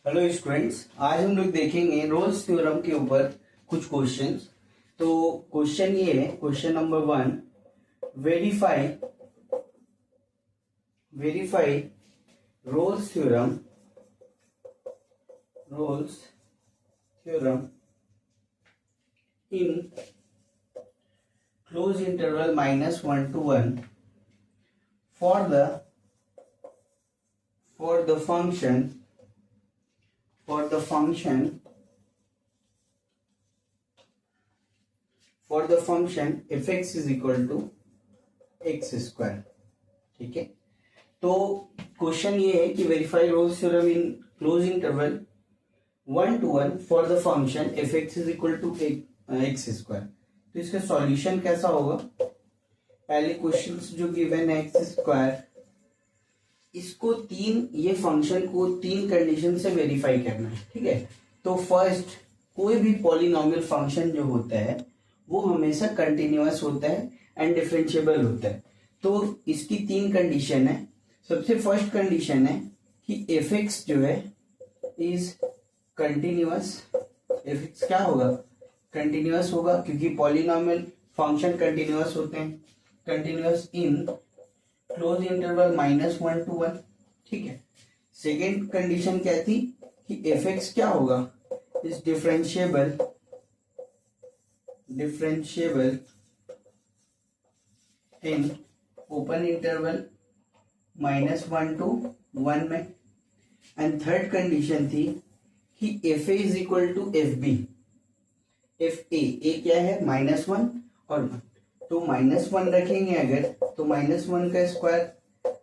Hello students, आज हम लोग देखेंगे रोल्स थ्योरम के ऊपर कुछ क्वेश्चंस। तो क्वेश्चन ये है, question number 1, verify Rolle's theorem in close interval -1 to 1 for the function fx is equal to x square। ठीक है, तो क्वेश्चन ये है कि verify Rolle's theorem in close interval 1 to 1 for the function fx is equal to x square। तो इसका solution कैसा होगा? पहले क्वेश्चन जो गिवन है एक्स स्क्वायर, इसको ये फंक्शन को तीन कंडीशन से वेरीफाई करना है। ठीक है, तो फर्स्ट, कोई भी पॉलिनोमियल फंक्शन जो होता है वो हमेशा कंटिन्यूअस होता है एंड डिफरेंशिएबल होता है। तो इसकी तीन कंडीशन है। सबसे फर्स्ट कंडीशन है कि एफ एक्स जो है इज कंटिन्यूअस। एफ एक्स क्या होगा? कंटिन्यूअस होगा, क्योंकि पॉलिनोमियल फंक्शन कंटिन्यूअस होते हैं। Continuous in close interval -1 to 1। ठीक है, सेकेंड कंडीशन क्या थी कि एफ एक्स क्या होगा? Is differentiable in open interval -1 to 1 में। एंड थर्ड कंडीशन थी कि f a is equal to f b. F a क्या है? -1 और 1। तो -1 रखेंगे अगर, तो -1 का स्क्वायर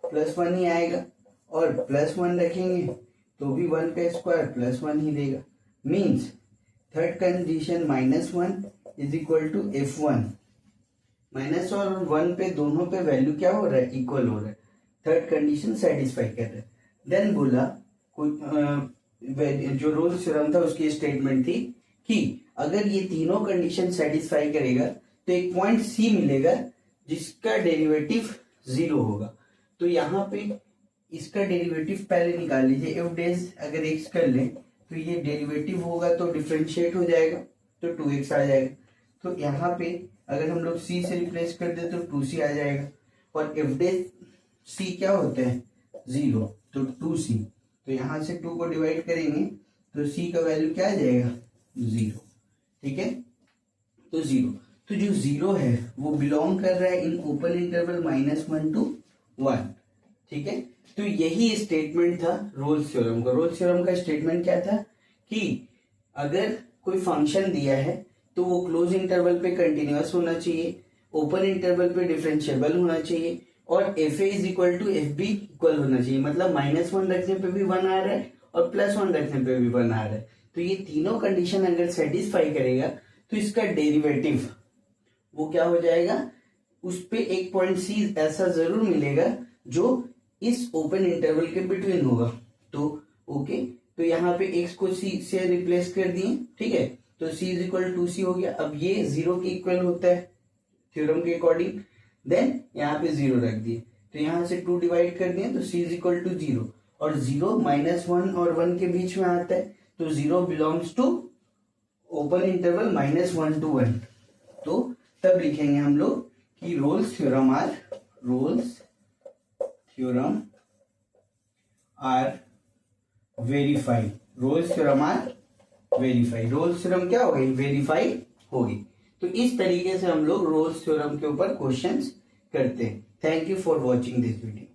+1 ही आएगा, और +1 रखेंगे तो भी 1 का स्क्वायर +1 ही देगा। Means third condition -1 is equal to f1। Minus और 1 पे दोनों पे वैल्यू क्या हो रहा है? इक्वल हो रहा है। थर्ड कंडीशन सेटिस्फाई कर रहा है। देन बोला जो रोल्स थ्योरम था उसकी स्टेटमेंट थी कि अगर ये तीनों कंडीशन सेटिस्फाई करेगा तो एक पॉइंट सी मिलेगा जिसका डेरिवेटिव 0 होगा। तो यहाँ पे इसका डेरिवेटिव पहले निकाल लीजिए। एफ डेज अगर x कर लें तो ये डेरिवेटिव होगा तो डिफरेंशिएट हो जाएगा, तो 2x आ जाएगा। तो यहाँ पे अगर हम लोग c से रिप्लेस कर दे तो 2c आ जाएगा। और एफ डेज c क्या होता है? 0, तो 2c। तो यहाँ से 2 को डिवाइड करेंगे तो c का वैल्यू क्या आ जाएगा? 0। ठीक है, तो 0। तो जो 0 है वो बिलोंग कर रहा है इन ओपन इंटरवल -1 to 1। ठीक है, तो यही स्टेटमेंट था रोल्स थ्योरम का। रोल्स थ्योरम का स्टेटमेंट क्या था कि अगर कोई फंक्शन दिया है तो वो क्लोज इंटरवल पे कंटिन्यूअस होना चाहिए, ओपन इंटरवल पे डिफरेंशिएबल होना चाहिए, और f a is equal to f b equal होना चाहिए। मतलब -1 रखने पे भी 1 आ रहा है और +1 रखने पे भी 1 आ रहा है। तो ये तीनों कंडीशन अगर सेटिस्फाई करेगा तो इसका डेरिवेटिव वो क्या हो जाएगा? उस पे एक पॉइंट सी ऐसा जरूर मिलेगा जो इस ओपन इंटरवल के बिटवीन होगा। तो ओके, तो यहाँ पे x को c से रिप्लेस कर दिए। ठीक है, तो c इज इक्वल टू सी हो गया। अब ये 0 के इक्वल होता है थ्योरम के अकॉर्डिंग। देन यहाँ पे 0 रख दिए, तो यहाँ से 2 डिवाइड कर दिए तो c इज इक्वल टू 0, और 0 -1 और 1 के बीच में आता है, तो 0 belongs to open interval -1 to 1। तो तब लिखेंगे हम लोग कि Rolle's theorem are verify. Rolle's theorem क्या हो गई? वेरीफाई होगी। तो इस तरीके से हम लोग रोल्स थ्योरम के ऊपर क्वेश्चंस करते हैं। Thank you for watching this video.